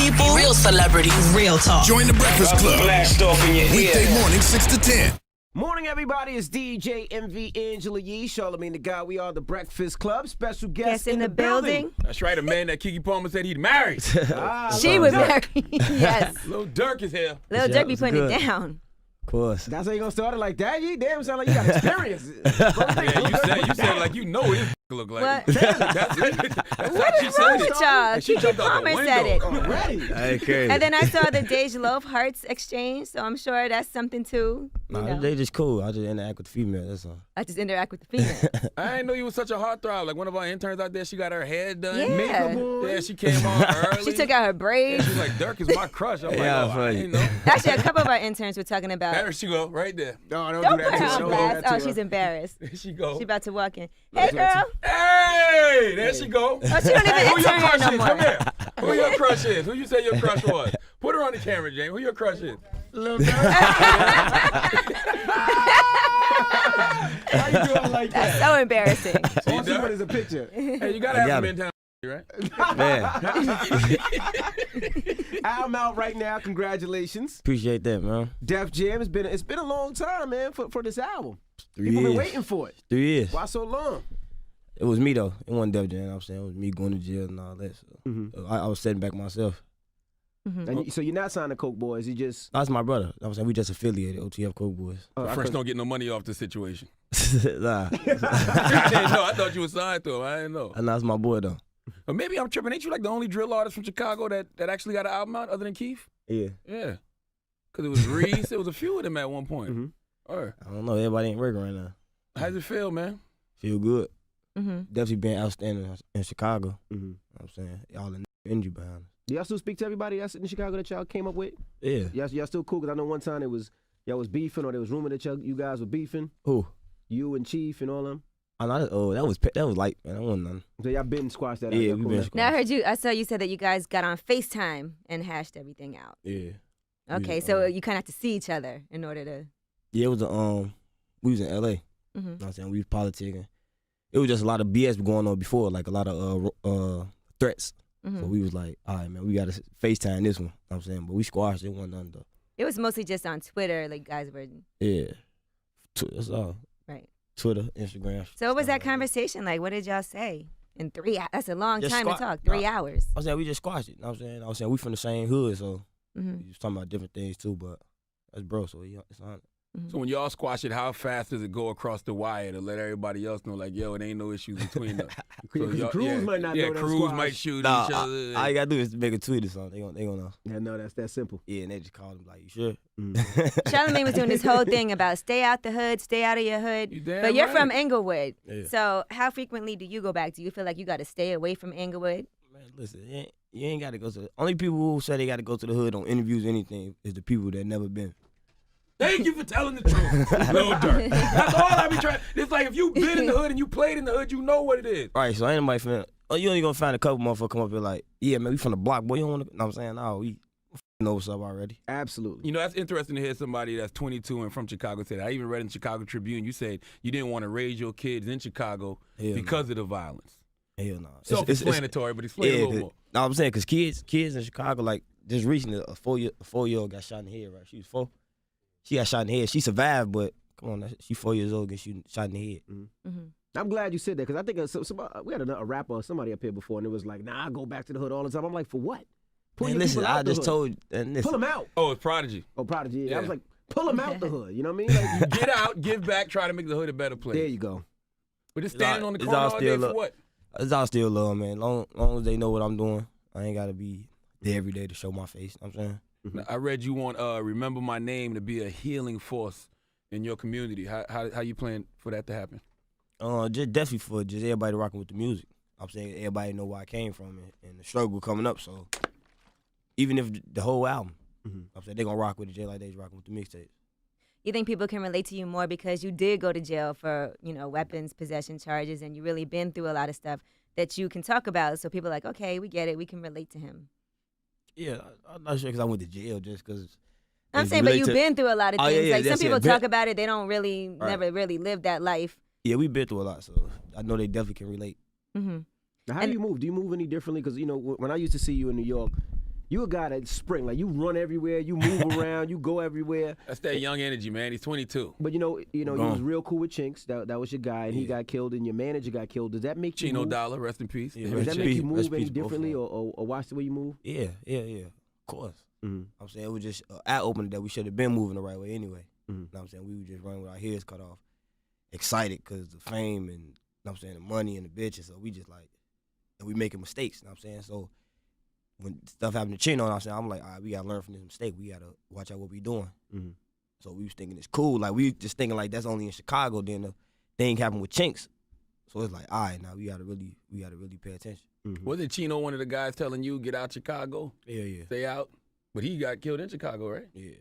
people, real celebrities, real talk. Join the Breakfast Club. Blast off in your Weekday ear. morning, 6 to 10. Morning, everybody. It's DJ MV Angela Yee, Charlamagne the God. We are the Breakfast Club. Special guest in the building. That's right, a man that Keke Palmer said he'd married. She was married. Yes. Lil Durk is here. Lil Durk be putting it down. Of course. That's how you gonna start it like that? You damn sound like you got experience. Yeah, you said like you know what his look like. What? That's What is wrong with y'all? And she jumped out the Palmer window. said it. Already. I ain't crazy. And then I saw the Dej Love Hearts exchange, so I'm sure that's something too. You know? They just cool. I just interact with the female, that's all. I just interact with the female. I didn't know you was such a heartthrob. Like one of our interns out there, she got her hair done. Yeah. Yeah, she came on early. She took out her braids. She's like, Durk is my crush. I'm Yeah, like, oh, I funny. didn't know. Actually, a couple of our interns were talking about. There she go, right there. No, don't Don't do put that her to on her. blast. Don't Oh, do that she's to her. embarrassed. There she go. She about to walk in. Hey, girl. Hey, there she go. Oh, she don't even Who your intern here crush no is? more. Come here. Who your crush is? Who you say your crush was? Put her on the camera, Jane. Who your crush is? Lil Durk. How you doing like That's that? so embarrassing. All she want is a picture. Hey, you gotta have some in town, right? Man, I'm out right now. Congratulations. appreciate that, man. Def Jam. It's been a long time, man, for this album. 3 People years. been waiting for it. 3 years. Why so long? It was me, though. It wasn't Def Jam, you know what I'm saying? It was me going to jail and all that. So I was setting back myself. And so you're not signed to Coke Boys. You just That's my brother. I was saying we just affiliated, OTF Coke Boys. Fresh don't get no money off the situation. Nah. I didn't know. I thought you were signed to him. I didn't know. And that's my boy, though. But maybe I'm tripping. Ain't you like the only drill artist from Chicago that actually got an album out other than Keef? Yeah. Yeah. Because it was Reese. It was a few of them at one point. All right. I don't know. Everybody ain't working right now. How's it feel, man? Feel good. Mm-hmm. Definitely been outstanding in Chicago. Mhm. You know what I'm saying? Y'all in injury behind us. Do y'all still speak to everybody that's in Chicago that y'all came up with? Yeah. Y'all still cool? Because I know one time y'all was beefing, or there was rumor that you guys were beefing. Who? You and Chief and all them. I know, that was light, man. That wasn't nothing. So y'all been squashed that out. Yeah, Y'all we cool been now? squashed. Now I saw you said that you guys got on FaceTime and hashed everything out. Yeah. Okay, Yeah, so you kind of have to see each other in order to. Yeah, it was we was in LA. You know what I'm saying? We was politicking. It was just a lot of BS going on before, like a lot of threats. So we was like, all right, man, we got to FaceTime this one. You know what I'm saying? But we squashed it, wasn't nothing though. It was mostly just on Twitter, like guys were. Yeah. That's all. Right. Twitter, Instagram. So what was that stuff like conversation like? What did y'all say in 3 hours? That's a long Just time to squat- talk. 3 hours. I was saying we just squashed it. You know what I'm saying? I was saying we from the same hood, so Mm-hmm. we was talking about different things too, but that's bro, so it's on. So when y'all squash it, how fast does it go across the wire to let everybody else know, like, yo, it ain't no issues between them? Crews might not know that crews squash. might shoot Nah, each other. all you gotta do is make a tweet or something. They gonna know. Yeah, no, that's that simple. Yeah, and they just called him like, you sure? Charlamagne was doing this whole thing about stay out the hood, stay out of your hood. You damn But you're right. from Inglewood. Yeah. So how frequently do you go back? Do you feel like you got to stay away from Inglewood? Man, listen, you ain't gotta go to only people who say they gotta go to the hood on interviews or anything is the people that never been. Thank you for telling the truth, Lil Durk. That's all I be trying. It's like if you been in the hood and you played in the hood, you know what it is. Right, so ain't nobody finna, you only gonna find a couple motherfuckers come up here like, yeah, man, we from the block, boy, you don't wanna, know what I'm saying? No, we know what's up already. Absolutely. You know, that's interesting to hear somebody that's 22 and from Chicago say that. I even read in the Chicago Tribune, you said you didn't want to raise your kids in Chicago Hell because of the violence. Hell no. Self-explanatory, but explain a little more. No, I'm saying, because kids in Chicago, like, just recently, a four-year-old got shot in the head, right? She was 4. She got shot in the head. She survived, but come on, she 4 years old and she shot in the head. Mm-hmm. I'm glad you said that, because I think we had a rapper or somebody up here before, and it was like, nah, I go back to the hood all the time. I'm like, for what? Pull Man, your listen, people out I the just hood. told, and listen. Pull them out. Oh, it's Prodigy. Oh, Prodigy. Yeah. I Yeah. was like, pull them out the hood. You know what I mean? Like, Get out, give back, try to make the hood a better place. there you go. But just standing on the It's corner all all day still for love. what? It's all still love, man. Long as they know what I'm doing, I ain't gotta be there every day to show my face. You know what I'm saying? Now, I read you want Remember My Name to be a healing force in your community. How you plan for that to happen? Just definitely for just everybody rocking with the music. I'm saying everybody know where I came from and the struggle coming up. So even if the whole album, I'm saying they gonna rock with it just like they was rocking with the mixtapes. You think people can relate to you more because you did go to jail for, weapons possession charges, and you really been through a lot of stuff that you can talk about. So people are like, okay, we get it. We can relate to him. Yeah, I'm not sure because I went to jail just because. I'm saying, but you've been through a lot of Oh, things. yeah, like some that's people it. talk about it, they don't really, Right. never really live that life. Yeah, we've been through a lot, so I know they definitely can relate. Mm-hmm. Now, how do you move? Do you move any differently? Because, when I used to see you in New York, You a guy that spring, like you run everywhere, you move around, you go everywhere. That's that young energy, man. He's 22. But you know, you was real cool with Chinks. That was your guy, and he got killed, and your manager got killed. Does that make you Chino move? Dollar, rest in peace. Yeah, Does that make you move any both differently, or watch the way you move? Yeah. Of course. Mm-hmm. I'm saying it was just an eye opener that we should have been moving the right way anyway. Mm-hmm. You know what I'm saying? We were just running with our heads cut off, excited because the fame and, you know what I'm saying, the money and the bitches. So we just like, and we making mistakes, you know what I'm saying? So when stuff happened to Chino, I'm like, all right, we got to learn from this mistake. We got to watch out what we doing. Mm-hmm. So we was thinking it's cool. Like, we just thinking like that's only in Chicago. Then the thing happened with Chinks. So it's like, all right, now we got to really pay attention. Mm-hmm. Wasn't Chino one of the guys telling you, get out Chicago? Yeah. Stay out? But he got killed in Chicago, right? Yeah.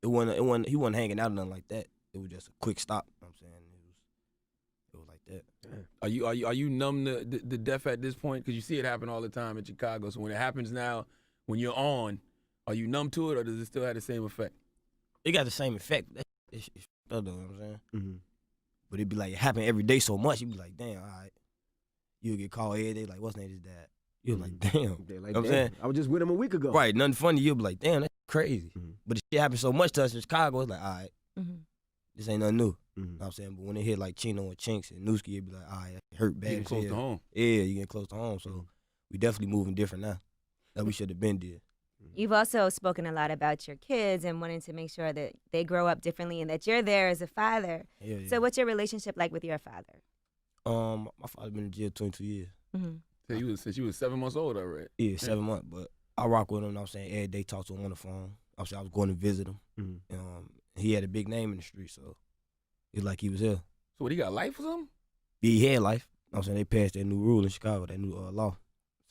He wasn't hanging out or nothing like that. It was just a quick stop. You know what I'm saying? It was like that. Are you numb to the death at this point? Because you see it happen all the time in Chicago. So when it happens now, when you're on, are you numb to it, or does it still have the same effect? It got the same effect. It's you know what I'm saying? Mm-hmm. But it'd be like, it happen every day so much. You'd be like, damn, all right. You'll get called every day, like, what's name is that? You're like, damn. They're like, You know what I'm damn, saying? I was just with him a week ago. Right, nothing funny. You'll be like, damn, that's crazy. Mm-hmm. But the shit happened so much to us in Chicago, it's like, all right, this ain't nothing new. Mm-hmm. You know what I'm saying? But when it hit like Chino and Chinks and Newski, it'd be like, all right, that hurt bad. Getting as close hell. to home. Yeah, you getting close to home. So we definitely moving different now. That we should have been did. You've also spoken a lot about your kids and wanting to make sure that they grow up differently and that you're there as a father. Yeah. So what's your relationship like with your father? My father been in jail 22 years. Mm-hmm. Since you was 7 months old already. Yeah, 7 months. But I rock with him, you know what I'm saying? Every day talk to him on the phone. I was going to visit him. Mm-hmm. He had a big name in the street, so it's like he was here. So what, he got life or something? Yeah, he had life. You know what I'm saying? They passed that new rule in Chicago, that new law.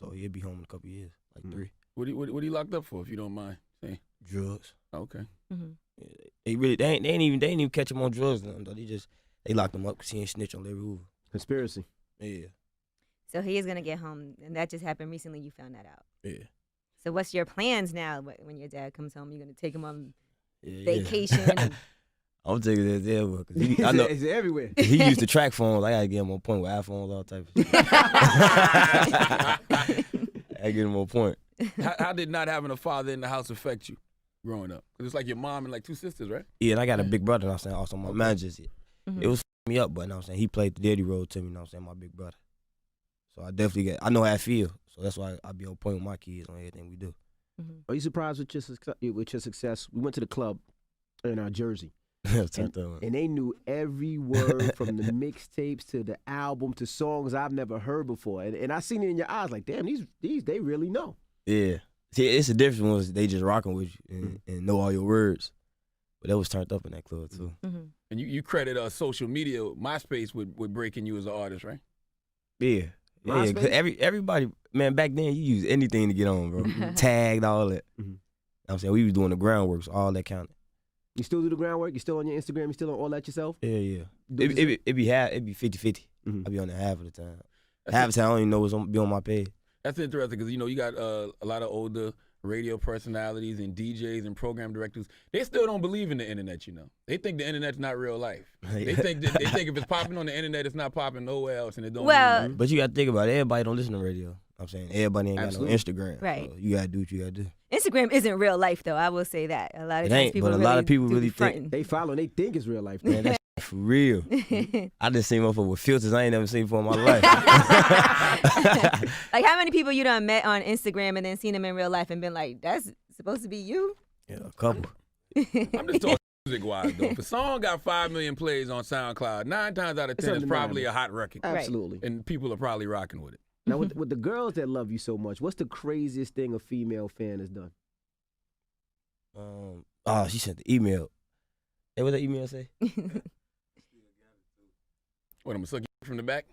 So he'll be home in a couple of years, like 3. What he locked up for, if you don't mind saying? Drugs. Okay. Mm-hmm. Yeah, they ain't even catch him on drugs though. They locked him up because he ain't snitch on Larry Hoover. Conspiracy. Yeah. So he is going to get home, and that just happened recently. You found that out. Yeah. So what's your plans now when your dad comes home? You're going to take him on Yeah. vacation? And I'm taking that there because I know It's everywhere. he used to track phones. I gotta get him on point with iPhones, all type of shit. I get him on point. How did not having a father in the house affect you growing up? Because it's like your mom and like 2 sisters, right? Yeah, and I got a big brother, you know what I'm saying, also my managers. Mhm. It was me up, but you know what I'm saying, he played the daddy role to me, you know what I'm saying, my big brother. So I definitely I know how I feel. So that's why I be on point with my kids on everything we do. Are you surprised with your success? We went to the club in Jersey. Turned on. And they knew every word from the mixtapes to the album to songs I've never heard before. And I seen it in your eyes like, damn, these they really know. Yeah. See, it's the difference when they just rocking with you and know all your words. But that was turned up in that club too. Mm-hmm. And you credit social media, MySpace, with breaking you as an artist, right? Yeah. Yeah, MySpace? cause everybody, man, back then you used anything to get on, bro. Tagged, all that. Mm-hmm. You know what I'm saying, we was doing the groundwork, so all that counted. You still do the groundwork? You still on your Instagram? You still on all that yourself? Yeah. Do this- It be 50-50. Mhm. I be on there half of the time. Half the time I don't even know what's be on my page. That's interesting because, you got a lot of older radio personalities and DJs and program directors. They still don't believe in the internet, They think the internet's not real life. They think if it's popping on the internet, it's not popping nowhere else, and it don't Well, But you got to think about it. Everybody don't listen to radio. I'm saying everybody ain't Absolutely. got no Instagram. Right. So you got to do what you got to do. Instagram isn't real life, though. I will say that. A lot of It times ain't, people but a really lot of people do really be think- fronting. They follow and they think it's real life. Man, that's for real. I just seen motherfucker with filters I ain't never seen before in my life. Like, how many people you done met on Instagram and then seen them in real life and been like, that's supposed to be you? Yeah, a couple. I'm just talking music-wise, though. If a song got 5 million plays on SoundCloud, 9 times out of 10 it's probably a hot record. Absolutely. And people are probably rocking with it. Now, with the girls that love you so much, what's the craziest thing a female fan has done? She sent the email. Hey, what that email say? What, I'm going to suck you from the back?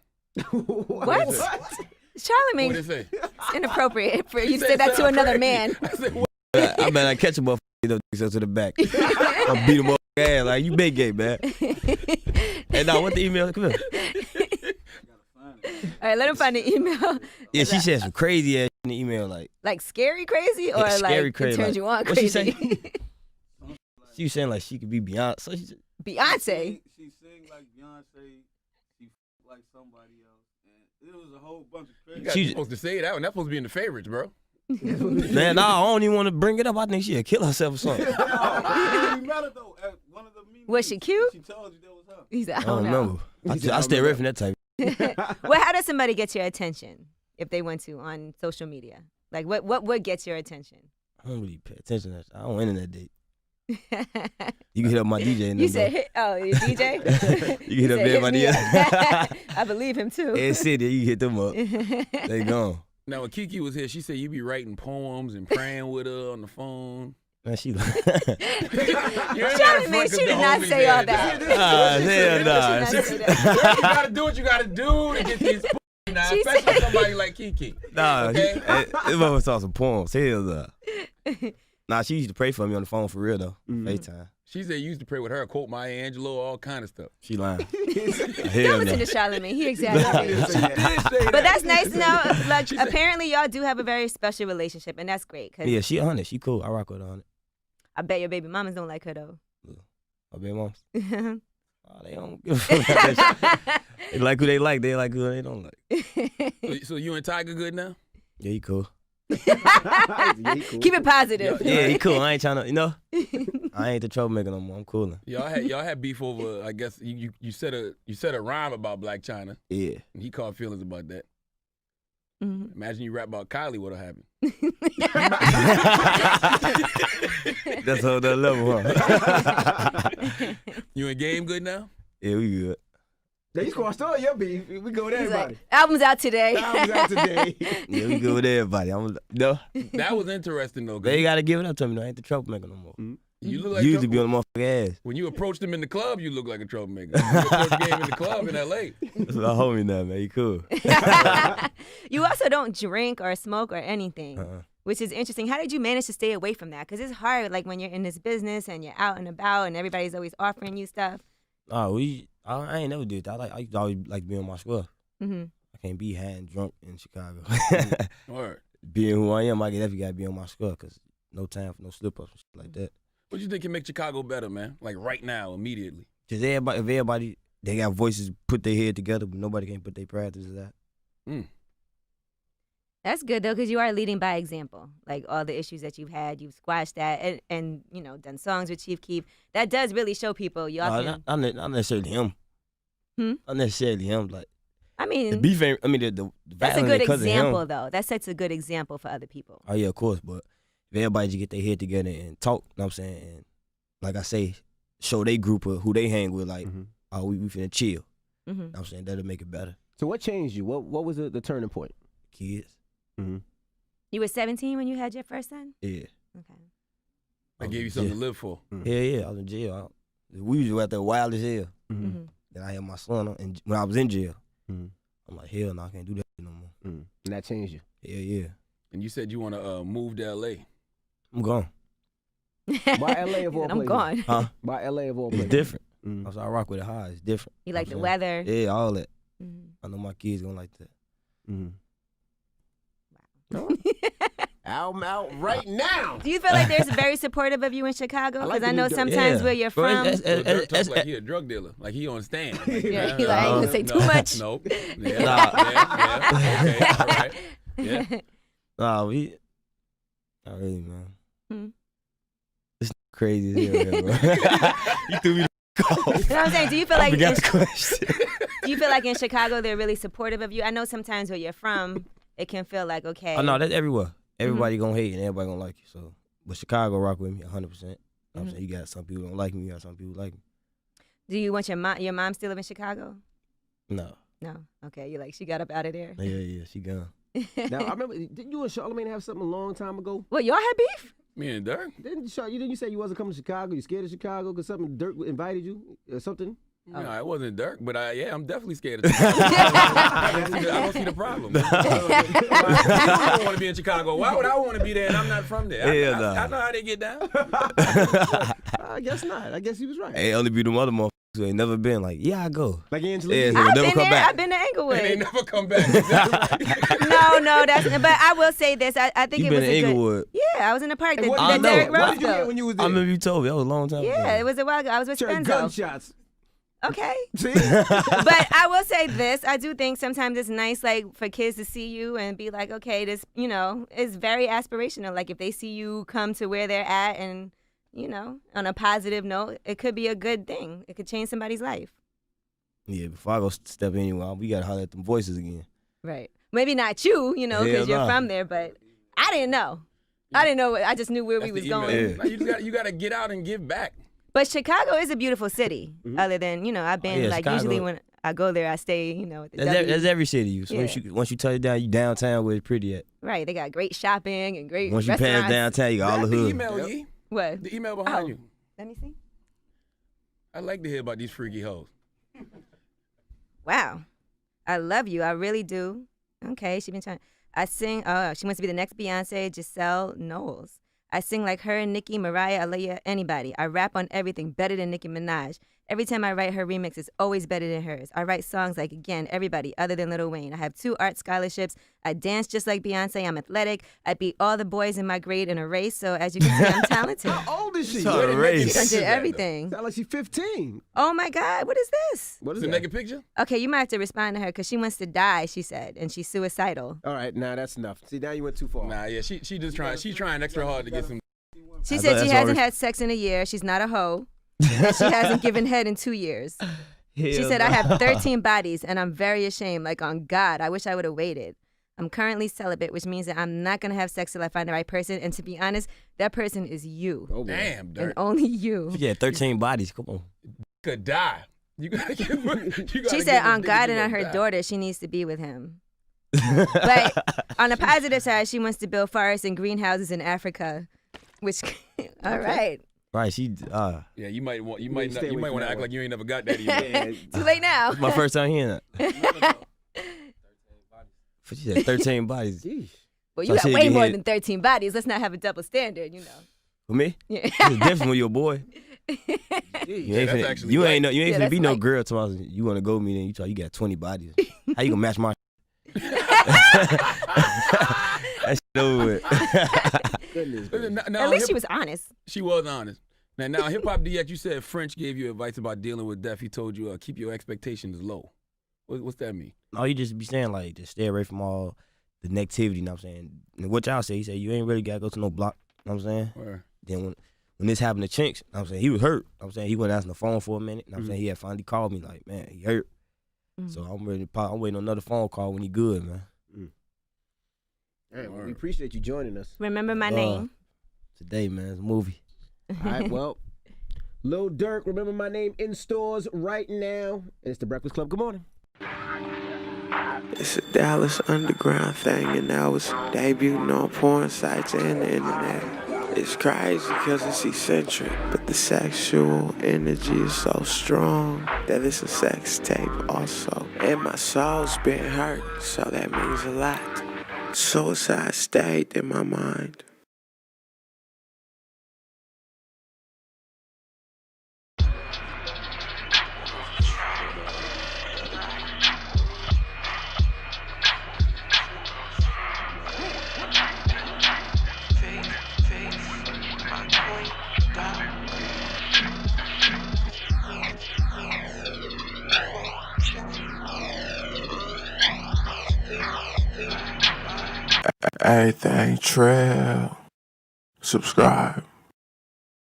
What? What Charlamagne, did it say? it's inappropriate for you to say that to another man. I said, what? I bet I catch a motherfucker to the back. I beat him up ass like you big gay, man. Hey, now what the email? Come here. All right, let him find the email. Yeah, she said some crazy ass in the email, like Scary crazy or scary like crazy, it turns like- you on what she crazy? say? She was saying like she could be Beyonce. So she said, Beyonce. She sing like Beyonce. She like somebody else, and it was a whole bunch of crazy. You're supposed to say that one. That's supposed to be in the favorites, bro. Man, nah, I don't even want to bring it up. I think she'll kill herself or something. You met her though at one of the meetings. Was she cute? She told you that was her. He said, I don't remember. I stay away from that type. Well, how does somebody get your attention if they want to on social media? Like, what would get your attention? I don't really pay attention to that. I don't internet date. You can hit up my DJ. And You said, your DJ? You can hit up everybody else. I believe him too. Ed City, you can hit them up. They gone. Now, when Kiki was here, she said you be writing poems and praying with her on the phone. Man, she Charlie, man, she did not say all that. hell nah. You gotta do what you gotta do to get these now, especially somebody like Kiki. Nah, okay? This mother saw some poems. Hell nah. Nah, she used to pray for me on the phone for real though. FaceTime. She said you used to pray with her, quote Maya Angelou, all kind of stuff. She lying. Don't Hell listen no. to Charlamagne. He exaggerates. But that's nice to know. Like, apparently, y'all do have a very special relationship, and that's great. Cause Yeah, she 100. She cool. I rock with her 100. I bet your baby mamas don't like her though. My baby moms. Oh, they don't give a fuck about that shit. They like who they like. They like who they don't like. So you and Tiger good now? Yeah, he cool. Keep it positive. Yeah, he cool. I ain't trying to, you know. I ain't the troublemaker no more. I'm cooling. Y'all had beef over. I guess you said a rhyme about Black China. Yeah. And he caught feelings about that. Mm-hmm. Imagine you rap about Kylie, what'll happen? That's on that level, huh? You and Game good now? Yeah, we good. They crossed all your beef. We go with He's everybody. like, album's out today. Album's out today. Yeah, we good with everybody. No, That was interesting though. 'cause they gotta give it up to me. I ain't the troublemaker no more. You look like Usually be on the motherfucking ass. when you approached him in the club, you look like a troublemaker. When you approached Game in the club in L.A. That's my homie now, man. He cool. You also don't drink or smoke or anything, Uh-uh. which is interesting. How did you manage to stay away from that? Because it's hard, like when you're in this business and you're out and about and everybody's always offering you stuff. Oh, I ain't never did that. I used to always like to be on my square. Mm-hmm. I can't be high and drunk in Chicago. Word. Being who I am, I definitely gotta be on my square because no time for no slip ups and shit like that. What you think can make Chicago better, man? Like right now, immediately. Cause if everybody they got voices, put their head together, but nobody can put their practices out. That's good though, because you are leading by example. Like all the issues that you've had, you've squashed that, and you know, done songs with Chief Keef. That does really show people y'all can. Not necessarily him. Not necessarily him. Like I mean, the beef ain't. I mean the that's a violence good ain't 'cause of him. example though. That sets a good example for other people. Oh yeah, of course. But if everybody just get their head together and talk, you know what I'm saying, and like I say, show they group of who they hang with, like, oh, we finna chill. You know what I'm saying, that'll make it better. So what changed you? What was the turning point? Kids. You were 17 when you had your first son? Yeah. Okay. I gave you something to live for. Yeah, I was in jail. We was out there wild as hell. Mm-hmm. Then I had my son, and when I was in jail, I'm like, hell no, I can't do that no more. And that changed you. Yeah. And you said you want to move to L.A. I'm gone. By L.A. of all I'm places. gone. Huh? By L.A. of all It's places. different. So I rock with it hard. It's different. You like the know what I'm weather? saying? Yeah, all that. Mm-hmm. I know my kids gonna like that. Album out right now. Do you feel like they're very supportive of you in Chicago? I like Because I the know new Dirk. sometimes Yeah. where you're Bro, from. Dirk talks like he a drug dealer. Like he on stand. Like, Yeah, he like, I ain't gonna say too much. Nope. Yeah. Okay. All right. Yeah. Nah, we not really, man. It's crazy as hell, bro. You threw me the call. You know what I'm saying? Do you feel I like forgot the question. do you feel like in Chicago they're really supportive of you? I know sometimes where you're from, it can feel like okay. Oh no, that's everywhere. Everybody gonna hate and everybody gonna like you. So, but Chicago rock with me 100%. You know what I'm saying, you got some people don't like me. You got some people like me. Do you want your mom still live in Chicago? No. No. Okay, you're like she got up out of there. Yeah, she gone. Now I remember, didn't you and Charlamagne have something a long time ago? Well, y'all had beef? Me and Dirk. Didn't you say you wasn't coming to Chicago? You scared of Chicago because something Dirk invited you or something? No, it wasn't Dirk, but I'm definitely scared of Chicago. I don't see the problem. You don't want to be in Chicago. Why would I want to be there and I'm not from there? I know how they get down. I guess not. I guess he was right. Hey, only be the mother motherfuckers who ain't never been like, yeah, I go. Like Angela. Yeah, so I've never been come there. back. I've been to Englewood. And they never come back. Exactly. No, that's. But I will say this. I think You it been was to a good. Inglewood. Yeah, I was in the park. And The what I know. Derrick What Rose did you hear though. when you was I there? remember you told me. That was a long time ago. Yeah, it was a while ago. I was with Heard Spenzo. gunshots. Okay. See? But I will say this. I do think sometimes it's nice, like, for kids to see you and be like, okay, this, you know, is very aspirational. Like, if they see you come to where they're at and, you know, on a positive note, it could be a good thing. It could change somebody's life. Yeah, before I go step anywhere, we got to holler at them voices again. Right. Maybe not you, you know, because you're from there, but I didn't know. I didn't know. I just knew where we was going. Yeah. You got to get out and give back. But Chicago is a beautiful city. Other than, you know, I've been like Chicago. Usually when I go there, I stay, you know, at the that's every city. So once you touch down, you downtown where it's pretty at. Right. They got great shopping and great Once you pass downtown, you got all the hood. Email ye. What? The email behind you. Let me see. I'd like to hear about these freaky hoes. Wow. I love you. I really do. Okay. She been trying. I sing. She wants to be the next Beyonce, Giselle Knowles. I sing like her, Nicki, Mariah, Aaliyah, anybody. I rap on everything better than Nicki Minaj. Every time I write her remix, it's always better than hers. I write songs like, again, everybody other than Lil Wayne. I have 2 art scholarships. I dance just like Beyonce. I'm athletic. I beat all the boys in my grade in a race. So as you can see, I'm talented. How old is she? A race. I did everything. Sound like she's 15. Oh my God, what is this? What is The that? naked picture? Okay, you might have to respond to her because she wants to die, she said, and she's suicidal. All right, nah, that's enough. See, now you went too far. Nah, yeah, she just trying. She's trying extra hard to get some. She said she hasn't had sex in a year. She's not a hoe. And she hasn't given head in 2 years. She said, I have 13 bodies, and I'm very ashamed. Like, on God, I wish I would have waited. I'm currently celibate, which means that I'm not going to have sex till I find the right person. And to be honest, that person is you. Oh, Damn, And Dirk. only you. Yeah, 13 bodies. Come on. Could die. You gotta give. She said, on God and on her daughter, she needs to be with him. But on the positive side, she wants to build forests and greenhouses in Africa, which, all right. Right, she. Yeah, you might want. You You might. stay You away might from want to that act one. like you ain't never got that either. Too late now. My first time hearing that. She said 13 bodies. Jeez. Well, So you got she way get more hit. than 13 bodies. Let's not have a double standard, you know. For me? Yeah. It's definitely your boy. You ain't that's finna, actually you right. ain't, no, you ain't Yeah, finna that's be no like- girl tomorrow. You want to go with me, then you try. You got 20 bodies. How you gonna match my? That's over with. Goodness. Listen, gracious. now At least hip- she was honest. She was honest. Now Hip Hop DX, you said French gave you advice about dealing with death. He told you keep your expectations low. What's that mean? No, you just be saying like just stay away from all the negativity. You know what I'm saying? And what y'all say? He said you ain't really gotta go to no block. You know what I'm saying? Or, Then when this happened to Chinks, you know what I'm saying, he was hurt. You know what I'm saying, he wasn't answering the phone for a minute. You know what I'm saying, he had finally called me like, man, he hurt. So I'm ready. I'm waiting on another phone call when he good, man. Hey, well, we appreciate you joining us. Remember my name. Today, man, it's a movie. All right, well, Lil Durk, remember my name in stores right now. And it's the Breakfast Club. Good morning. It's a Dallas underground thing, and I was debuting on porn sites and the internet. It's crazy because it's eccentric, but the sexual energy is so strong that it's a sex tape also. And my soul's been hurt, so that means a lot. Suicide stayed in my mind. Everything trail. Subscribe.